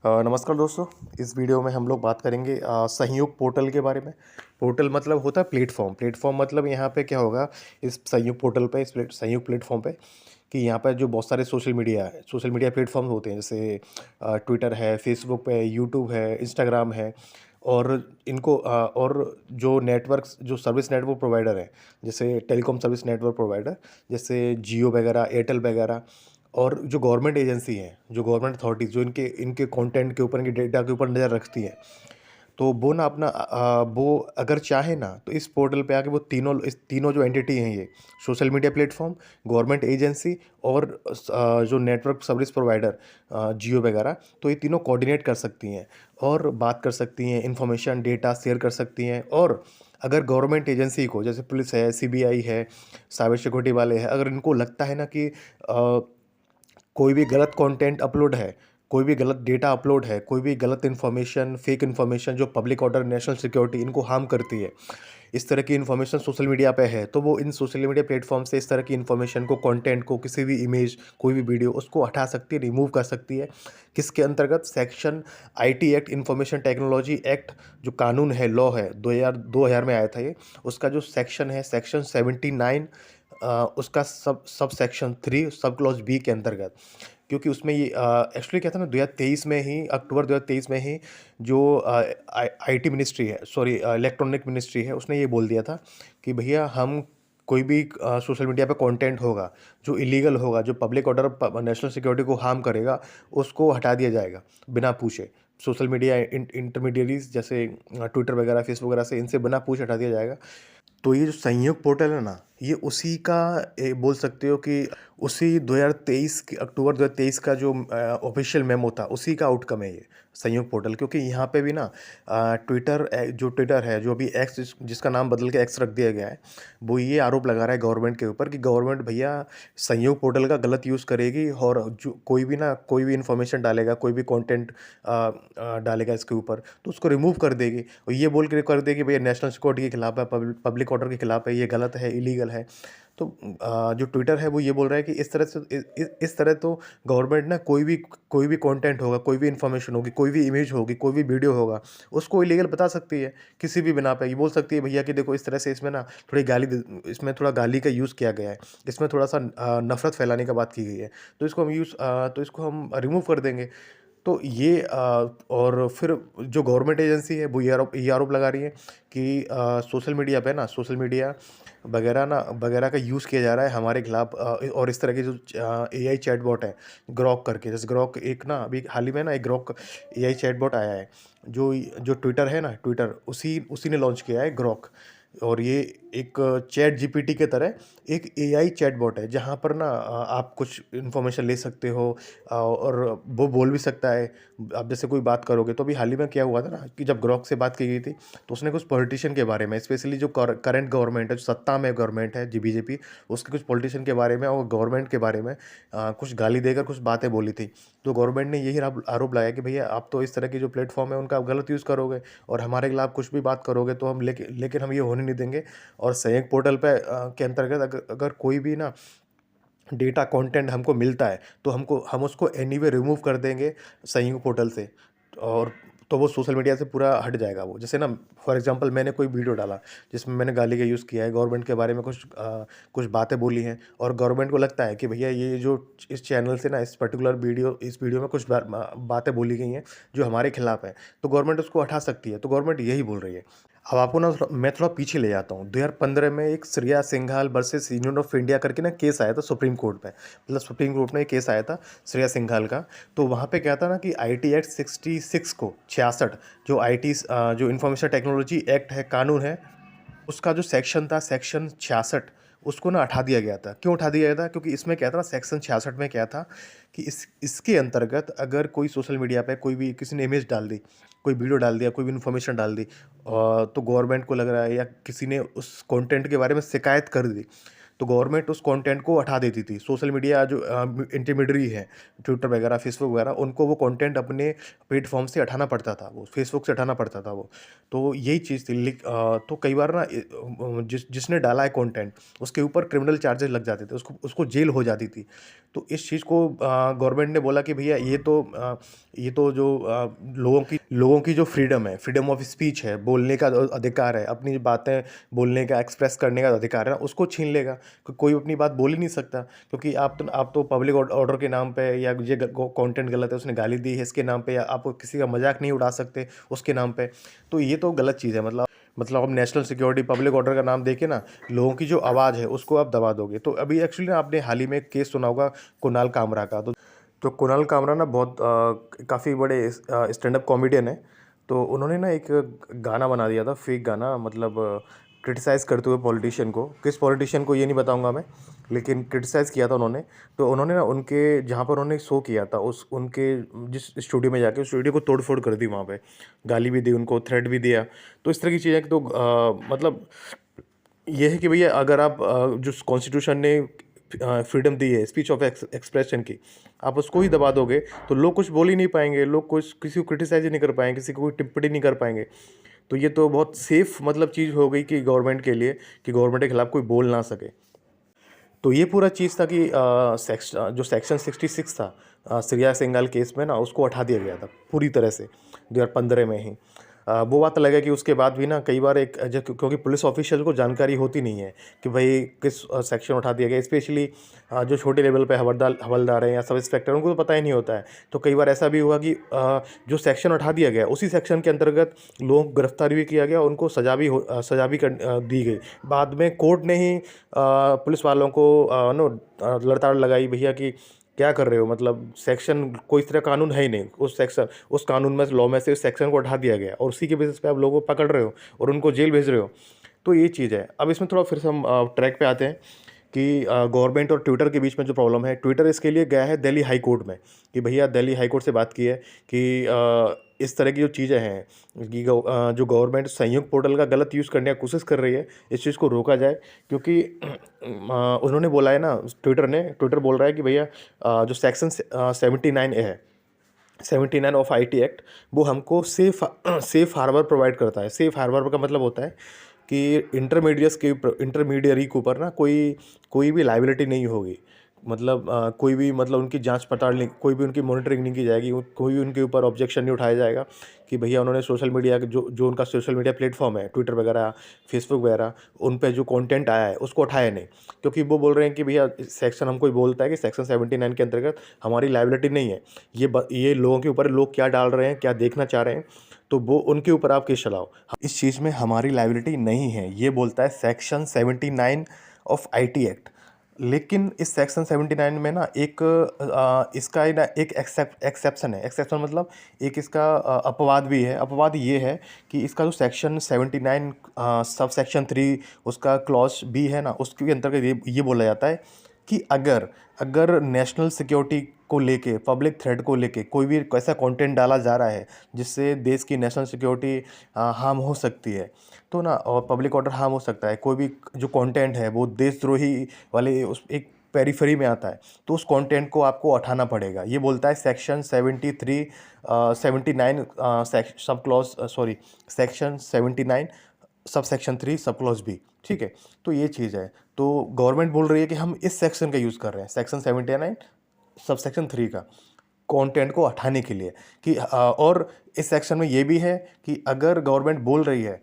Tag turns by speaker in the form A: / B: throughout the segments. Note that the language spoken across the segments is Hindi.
A: नमस्कार दोस्तों। इस वीडियो में हम लोग बात करेंगे सहयोग पोर्टल के बारे में। पोर्टल मतलब होता है प्लेटफॉर्म। प्लेटफॉर्म मतलब यहाँ पे क्या होगा, इस सहयोग पोर्टल पे, सहयोग प्लेटफॉर्म पे, कि यहाँ पर जो बहुत सारे सोशल मीडिया प्लेटफॉर्म होते हैं, जैसे ट्विटर है, फेसबुक है, यूट्यूब है, इंस्टाग्राम है। और और जो नेटवर्क्स, जो सर्विस नेटवर्क प्रोवाइडर है, जैसे टेलीकॉम सर्विस नेटवर्क प्रोवाइडर, जैसे जियो वगैरह, एयरटेल वगैरह, और जो गवर्नमेंट एजेंसी हैं, जो गवर्नमेंट अथॉरिटीज़, जो इनके इनके कंटेंट के ऊपर, इनके डेटा के ऊपर नज़र रखती हैं, तो वो ना अपना वो अगर चाहे ना, तो इस पोर्टल पे आके वो इस तीनों जो एंटिटी हैं, ये social media platform, government agency और जो नेटवर्क सर्विस प्रोवाइडर, जियो वगैरह, तो ये तीनों कोऑर्डिनेट कर सकती हैं और बात कर सकती हैं, इंफॉर्मेशन डेटा शेयर कर सकती हैं। और अगर गवर्नमेंट एजेंसी को, जैसे पुलिस है, सीबीआई है, साइबर सिक्योरिटी वाले हैं, अगर इनको लगता है ना कि कोई भी गलत कंटेंट अपलोड है, कोई भी गलत डेटा अपलोड है, कोई भी गलत इन्फॉर्मेशन, फेक इन्फॉर्मेशन जो पब्लिक ऑर्डर, नेशनल सिक्योरिटी इनको हार्म करती है, इस तरह की इन्फॉर्मेशन सोशल मीडिया पे है, तो वो इन सोशल मीडिया प्लेटफॉर्म से इस तरह की इन्फॉर्मेशन को, कंटेंट को, किसी भी इमेज, कोई भी वीडियो, उसको हटा सकती है, रिमूव कर सकती है। किसके अंतर्गत? Section IT act, information technology act, जो कानून है, लॉ है, 2000 में आया था ये। उसका जो सेक्शन है, सेक्शन 79, उसका sub section 3 sub clause B के अंतर्गत। क्योंकि उसमें ये एक्चुअली क्या था ना, 2023 में ही, अक्टूबर 2023 में ही, जो आईटी मिनिस्ट्री है, सॉरी इलेक्ट्रॉनिक मिनिस्ट्री है, उसने ये बोल दिया था कि भैया हम कोई भी सोशल मीडिया पे कंटेंट होगा जो इलीगल होगा, जो पब्लिक ऑर्डर, नेशनल सिक्योरिटी को हार्म करेगा, उसको हटा दिया जाएगा बिना पूछे। सोशल मीडिया इंटरमीडियरीज, जैसे ट्विटर वगैरह, फेसबुक वगैरह से, इनसे बिना पूछे हटा दिया जाएगा। तो ये जो संयोग पोर्टल है ना, ये उसी का बोल सकते हो कि उसी 2023 के, अक्टूबर 2023 का जो ऑफिशियल मेमो था, उसी का आउटकम है ये संयोग पोर्टल। क्योंकि यहाँ पे भी ना जो ट्विटर है, जो अभी एक्स, जिसका नाम बदल के एक्स रख दिया गया है, वो ये आरोप लगा रहा है गवर्नमेंट के ऊपर कि गवर्नमेंट भैया संयोग पोर्टल का गलत यूज़ करेगी, और जो कोई भी इंफॉर्मेशन डालेगा, कोई भी कंटेंट डालेगा इसके ऊपर, तो उसको रिमूव कर देगी, और ये बोल के कर देगी भैया नेशनल सिक्योरिटी के खिलाफ है, पब्लिक ऑर्डर के खिलाफ है, ये गलत है, इलीगल है। तो जो ट्विटर है वो ये बोल रहा है कि इस तरह से, इस तरह तो गवर्नमेंट ना कोई भी कंटेंट होगा, कोई भी इंफॉर्मेशन होगी, कोई भी इमेज होगी, कोई भी वीडियो होगा, उसको इलीगल बता सकती है किसी भी बिना पे। ये बोल सकती है भैया कि देखो, इस तरह से इसमें ना इसमें थोड़ा गाली का यूज़ किया गया है, इसमें थोड़ा सा नफरत फैलाने का बात की गई है, तो इसको हम रिमूव कर देंगे। तो ये और फिर जो गवर्नमेंट एजेंसी है वो ये आरोप लगा रही है कि सोशल मीडिया पे ना, सोशल मीडिया वगैरह का यूज़ किया जा रहा है हमारे खिलाफ, और इस तरह के जो एआई चैटबॉट है, ग्रॉक करके, जैसे ग्रॉक एक ना, अभी हाल ही में ना एक ग्रॉक एआई चैटबॉट आया है, जो ट्विटर है ना, ट्विटर उसी उसी ने लॉन्च किया है, ग्रॉक। और ये एक चैट जीपीटी के तरह एक एआई चैटबॉट है, जहाँ पर ना आप कुछ इन्फॉर्मेशन ले सकते हो, और वो बोल भी सकता है। आप जैसे कोई बात करोगे, तो अभी हाल ही में क्या हुआ था ना, कि जब ग्रॉक से बात की गई थी, तो उसने कुछ पॉलिटिशियन के बारे में, स्पेशली जो करंट गवर्नमेंट है, जो सत्ता में गवर्नमेंट है, जी बीजेपी, उसके कुछ पॉलिटिशियन के बारे में और गवर्नमेंट के बारे में कुछ गाली देकर कुछ बातें बोली थी। तो गवर्नमेंट ने यही आरोप लगाया कि भैया आप तो इस तरह की जो प्लेटफॉर्म है उनका आप गलत यूज़ करोगे, और हमारे खिलाफ कुछ भी बात करोगे, तो हम लेकिन हम ये होने नहीं देंगे। और संयोग पोर्टल पे के अंतर्गत अगर कोई भी ना डेटा कंटेंट हमको मिलता है, तो हम उसको एनीवे रिमूव कर देंगे संयोग पोर्टल से। और तो वो सोशल मीडिया से पूरा हट जाएगा वो। जैसे ना, फॉर एग्जांपल मैंने कोई वीडियो डाला जिसमें मैंने गाली का यूज़ किया है, गवर्नमेंट के बारे में कुछ बातें बोली हैं, और गवर्नमेंट को लगता है कि भैया ये जो इस चैनल से ना, इस वीडियो में कुछ बातें बोली गई हैं जो हमारे खिलाफ है, तो गवर्नमेंट उसको हटा सकती है। तो गवर्नमेंट यही बोल रही है। अब आपको ना मैं थोड़ा पीछे ले जाता हूँ। 2015 में एक Shreya Singhal versus union of India करके ना केस आया था सुप्रीम कोर्ट में। मतलब सुप्रीम कोर्ट में एक केस आया था श्रेया सिंघाल का। तो वहाँ पे क्या था ना, कि आईटी एक्ट 66 को 66, जो जो इंफॉर्मेशन टेक्नोलॉजी एक्ट है, कानून है, उसका जो सेक्शन था, सेक्शन 66, उसको ना हटा दिया गया था। क्यों हटा दिया गया था? क्योंकि इसमें क्या था ना, सेक्शन 66 में क्या था कि इसके अंतर्गत अगर कोई सोशल मीडिया पे कोई भी किसी ने इमेज डाल दी, कोई वीडियो डाल दिया, कोई भी इन्फॉर्मेशन डाल दी, तो गवर्नमेंट को लग रहा है, या किसी ने उस कंटेंट के बारे में शिकायत कर दी, तो गवर्नमेंट उस कंटेंट को हटा देती थी। सोशल मीडिया जो इंटरमीडियरी है, ट्विटर वगैरह, फेसबुक वगैरह, उनको वो कंटेंट अपने प्लेटफॉर्म से हटाना पड़ता था, वो फेसबुक से हटाना पड़ता था वो। तो यही चीज़ थी। तो कई बार ना जिसने डाला है कंटेंट, उसके ऊपर क्रिमिनल चार्जेस लग जाते थे, उसको उसको जेल हो जाती थी। तो इस चीज़ को गवर्नमेंट ने बोला कि भैया ये तो जो लोगों की जो फ्रीडम है, फ्रीडम ऑफ स्पीच है, बोलने का अधिकार है, अपनी बातें बोलने का, एक्सप्रेस करने का अधिकार है ना, उसको छीन लेगा। कोई अपनी बात बोल ही नहीं सकता, क्योंकि आप तो पब्लिक ऑर्डर के नाम पे, या ये कंटेंट गलत है, उसने गाली दी है इसके नाम पे, या आप किसी का मजाक नहीं उड़ा सकते उसके नाम पे। तो ये तो गलत चीज़ है। मतलब अब नेशनल सिक्योरिटी, पब्लिक ऑर्डर का नाम देके ना लोगों की जो आवाज़ है उसको आप दबा दोगे। तो अभी एक्चुअली ना आपने हाल ही में एक केस सुना होगा कुणाल कामरा का। तो कुणाल कामरा ना बहुत काफ़ी बड़े स्टैंड अप कॉमेडियन है। तो उन्होंने ना एक गाना बना दिया था, फेक गाना, मतलब क्रिटिसाइज़ करते हुए पॉलिटिशियन को। किस पॉलिटिशियन को ये नहीं बताऊंगा मैं, लेकिन क्रिटिसाइज़ किया था उन्होंने। तो उन्होंने ना उनके जहाँ पर उन्होंने शो किया था, उस उनके जिस स्टूडियो में जाके उस स्टूडियो को तोड़ फोड़ कर दी, वहाँ पे गाली भी दी उनको, थ्रेट भी दिया। तो इस तरह की चीज़ें तो मतलब ये है कि भैया अगर आप जो कॉन्स्टिट्यूशन ने फ्रीडम दी है स्पीच ऑफ एक्सप्रेशन की, आप उसको ही दबा दोगे तो लोग कुछ बोल ही नहीं पाएंगे, लोग कुछ किसी को क्रिटिसाइज ही नहीं कर पाएंगे, किसी को कोई टिप्पणी नहीं कर पाएंगे। तो ये तो बहुत सेफ मतलब चीज़ हो गई कि गवर्नमेंट के लिए, कि गवर्नमेंट के खिलाफ कोई बोल ना सके। तो ये पूरा चीज़ था कि जो सेक्शन 66 था श्रेया सिंघाल केस में ना, उसको हटा दिया गया था पूरी तरह से 2015 में ही। वो बात अलग है कि उसके बाद भी ना कई बार क्योंकि पुलिस ऑफिशियल को जानकारी होती नहीं है कि भाई किस सेक्शन उठा दिया गया। स्पेशली जो छोटे लेवल पे हवलदार हैं या सब इंस्पेक्टर, उनको तो पता ही नहीं होता है। तो कई बार ऐसा भी हुआ कि जो सेक्शन उठा दिया गया, उसी सेक्शन के अंतर्गत लोगों को गिरफ्तार भी किया गया, उनको सजा भी दी गई। बाद में कोर्ट ने ही पुलिस वालों को लड़ताड़ लगाई, भैया कि क्या कर रहे हो, मतलब सेक्शन कोई इस तरह कानून है ही नहीं, उस कानून में, लॉ में से उस सेक्शन को हटा दिया गया, और उसी के बेसिस पे आप लोगों को पकड़ रहे हो और उनको जेल भेज रहे हो। तो ये चीज़ है। अब इसमें थोड़ा फिर से हम ट्रैक पे आते हैं कि गवर्नमेंट और ट्विटर के बीच में जो प्रॉब्लम है, ट्विटर इसके लिए गया है दिल्ली हाई कोर्ट में, कि भैया दिल्ली हाई कोर्ट से बात की है कि इस तरह की जो चीज़ें हैं कि जो गवर्नमेंट संयुक्त पोर्टल का गलत यूज़ करने की कोशिश कर रही है, इस चीज़ को रोका जाए। क्योंकि उन्होंने बोला है ना, ट्विटर बोल रहा है कि भैया जो सेक्शन 79 है, 79 ऑफ आईटी एक्ट, वो हमको सेफ हार्बर प्रोवाइड करता है। सेफ हार्बर का मतलब होता है कि इंटरमीडियरी के ऊपर ना कोई भी लाइबिलिटी नहीं होगी। मतलब कोई भी, मतलब उनकी जांच पड़ताल नहीं, कोई भी उनकी मॉनिटरिंग नहीं की जाएगी, कोई भी उनके ऊपर ऑब्जेक्शन नहीं उठाया जाएगा कि भैया उन्होंने सोशल मीडिया जो उनका सोशल मीडिया प्लेटफॉर्म है, ट्विटर वगैरह, फेसबुक वगैरह, उन पे जो कंटेंट आया है उसको उठाया नहीं। क्योंकि वो बोल रहे हैं कि भैया सेक्शन हमको बोलता है कि सेक्शन 79 के अंतर्गत हमारी लाइबिलिटी नहीं है। ये लोगों के ऊपर, लोग क्या डाल रहे हैं, क्या देखना चाह रहे हैं, तो वो उनके ऊपर आप केस चलाओ। इस चीज़ में हमारी लाइबिलिटी नहीं है, ये बोलता है सेक्शन 79 ऑफ आईटी एक्ट। लेकिन इस सेक्शन 79 में ना इसका ना एक एक्सेप्शन है। एक्सेप्शन मतलब एक इसका अपवाद भी है। अपवाद ये है कि इसका जो सेक्शन 79 सब सेक्शन 3 उसका क्लॉज बी है ना, उसके अंतर्गत ये बोला जाता है कि अगर नेशनल सिक्योरिटी को लेके, पब्लिक थ्रेट को लेके कोई भी ऐसा कंटेंट डाला जा रहा है जिससे देश की नेशनल सिक्योरिटी हार्म हो सकती है, तो ना, और पब्लिक ऑर्डर हार्म हो सकता है, कोई भी जो कंटेंट है वो देशद्रोही वाले उस एक पेरीफेरी में आता है, तो उस कंटेंट को आपको हटाना पड़ेगा। ये बोलता है section 73 79 sub clause sorry section 79 sub section 3 sub clause B. ठीक है, तो ये चीज़ है। तो गवर्नमेंट बोल रही है कि हम इस सेक्शन का यूज़ कर रहे हैं, सेक्शन 79 सब सेक्शन 3 का, कंटेंट को हटाने के लिए। कि और इस सेक्शन में ये भी है कि अगर गवर्नमेंट बोल रही है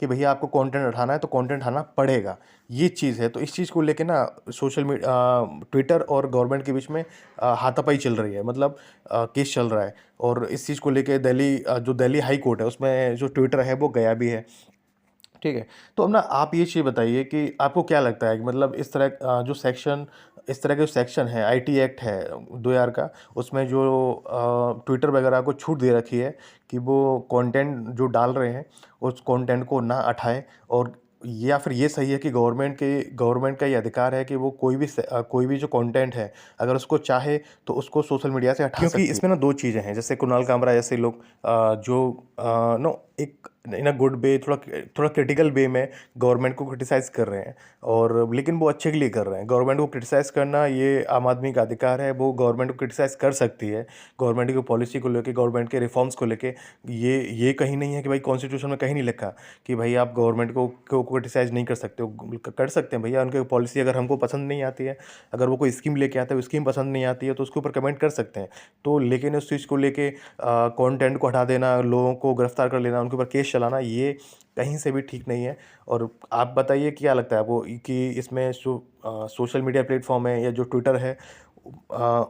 A: कि भैया आपको कंटेंट हटाना है तो कंटेंट हटाना पड़ेगा, ये चीज़ है। तो इस चीज़ को लेके ना सोशल मीडिया, ट्विटर और गवर्नमेंट के बीच में हाथापाई चल रही है, मतलब केस चल रहा है। और इस चीज़ को लेके जो दिल्ली हाई कोर्ट है उसमें जो ट्विटर है वो गया भी है। ठीक है, तो अब ना आप ये चीज़ बताइए कि आपको क्या लगता है कि मतलब इस तरह के जो सेक्शन है, आईटी एक्ट है 2000 का, उसमें जो ट्विटर वगैरह को छूट दे रखी है कि वो कंटेंट जो डाल रहे हैं उस कंटेंट को ना हटाएं, और या फिर ये सही है कि गवर्नमेंट का ये अधिकार है कि वो कोई भी जो कंटेंट है, अगर उसको चाहे तो उसको सोशल मीडिया से हटा सकती है। क्योंकि इसमें ना दो चीज़ें हैं, जैसे कुणाल कामरा जैसे लोग जो नो एक इन अ गुड वे, थोड़ा थोड़ा क्रिटिकल वे में गवर्नमेंट को क्रिटिसाइज़ कर रहे हैं, और लेकिन वो अच्छे के लिए कर रहे हैं। गवर्नमेंट को क्रिटिसाइज़ करना ये आम आदमी का अधिकार है, वो गवर्नमेंट को क्रिटिसाइज़ कर सकती है। गवर्नमेंट की पॉलिसी को लेके, गवर्नमेंट के रिफॉर्म्स को लेके, ये कहीं नहीं है कि भाई कॉन्स्टिट्यूशन में कहीं नहीं लिखा कि भाई आप गवर्नमेंट को क्रिटिसाइज़ नहीं कर सकते हो। कर सकते हैं भैया, उनकी पॉलिसी अगर हमको पसंद नहीं आती है, अगर वो कोई स्कीम लेके आता है, वो स्कीम पसंद नहीं आती है, तो उसके ऊपर कमेंट कर सकते हैं। तो लेकिन उस चीज़ को लेके कंटेंट को हटा देना, लोगों को गिरफ्तार कर लेना, उनके ऊपर केस चलाना, ये कहीं से भी ठीक नहीं है। और आप बताइए क्या लगता है आपको कि इसमें सोशल मीडिया प्लेटफॉर्म है या जो ट्विटर है,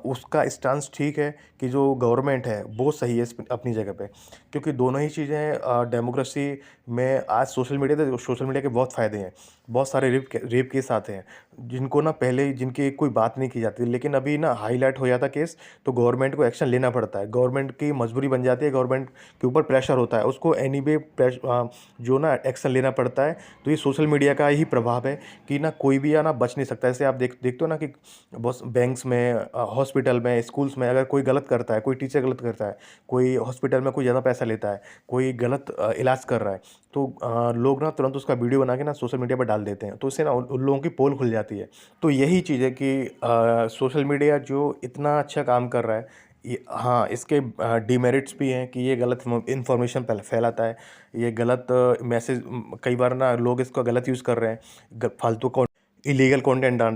A: उसका स्टांस ठीक है कि जो गवर्नमेंट है वो सही है अपनी जगह पे? क्योंकि दोनों ही चीज़ें डेमोक्रेसी में आज सोशल मीडिया के बहुत फ़ायदे हैं। बहुत सारे रेप केस आते हैं जिनको ना पहले जिनकी कोई बात नहीं की जाती, लेकिन अभी ना हाईलाइट हो जाता केस, तो गवर्नमेंट को एक्शन लेना पड़ता है। गवर्नमेंट की मजबूरी बन जाती है, गवर्नमेंट के ऊपर प्रेशर होता है, उसको एनीवे जो ना एक्शन लेना पड़ता है। तो ये सोशल मीडिया का ही प्रभाव है कि ना कोई भी या ना बच नहीं सकता। जैसे आप देखते हो ना कि बहुत बैंक्स में, हॉस्पिटल में, स्कूल्स में अगर कोई गलत करता है, कोई टीचर गलत करता है, कोई हॉस्पिटल में कोई ज़्यादा पैसा लेता है, कोई गलत इलाज कर रहा है, तो लोग ना तुरंत उसका वीडियो बना के ना सोशल मीडिया पर डाल देते हैं। तो इससे ना उन लोगों की पोल खुल जाती है। तो यही चीज़ है कि सोशल मीडिया जो इतना अच्छा काम कर रहा है, ये हाँ, इसके डिमेरिट्स भी हैं कि ये गलत इन्फॉर्मेशन फैलाता है। ये गलत मैसेज, कई बार ना लोग इसका गलत यूज़ कर रहे हैं, फालतू इलीगल कंटेंट डाल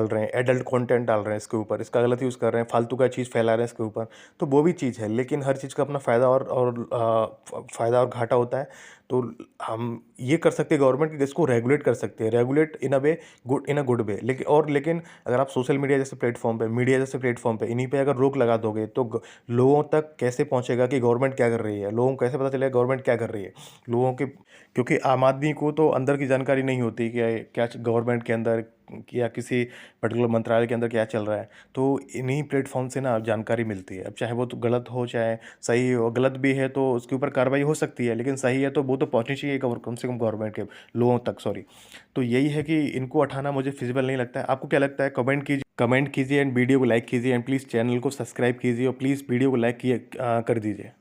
A: रहे हैं, एडल्ट कंटेंट डाल रहे हैं इसके ऊपर, इसका गलत यूज़ कर रहे हैं, फालतू का चीज़ फैला रहे हैं इसके ऊपर। तो वो भी चीज़ है, लेकिन हर चीज़ का अपना फ़ायदा और फ़ायदा और घाटा होता है। तो हम ये कर सकते हैं, गवर्नमेंट की इसको रेगुलेट कर सकते हैं, regulate in a good way. लेकिन अगर आप सोशल मीडिया जैसे प्लेटफॉर्म पे, मीडिया जैसे प्लेटफॉर्म पे इन्हीं पे अगर रोक लगा दोगे, तो लोगों तक कैसे पहुंचेगा कि गवर्नमेंट क्या कर रही है? लोगों को कैसे पता चलेगा गवर्नमेंट क्या कर रही है? लोगों के क्योंकि आम आदमी को तो अंदर की जानकारी नहीं होती कि क्या गवर्नमेंट के अंदर या किसी पर्टिकुलर मंत्रालय के अंदर क्या चल रहा है। तो इन्हीं प्लेटफॉर्म से ना जानकारी मिलती है। अब चाहे वो तो गलत हो, चाहे सही हो। गलत भी है तो उसके ऊपर कार्रवाई हो सकती है, लेकिन सही है तो वो तो पहुंचनी चाहिए कम से कम गवर्नमेंट के लोगों तक, सॉरी। तो यही है कि इनको हटाना मुझे फिजिबल नहीं लगता है। आपको क्या लगता है? कमेंट कीजिए एंड वीडियो को लाइक कीजिए, एंड प्लीज़ चैनल को सब्सक्राइब कीजिए, और प्लीज़ वीडियो को लाइक कर दीजिए।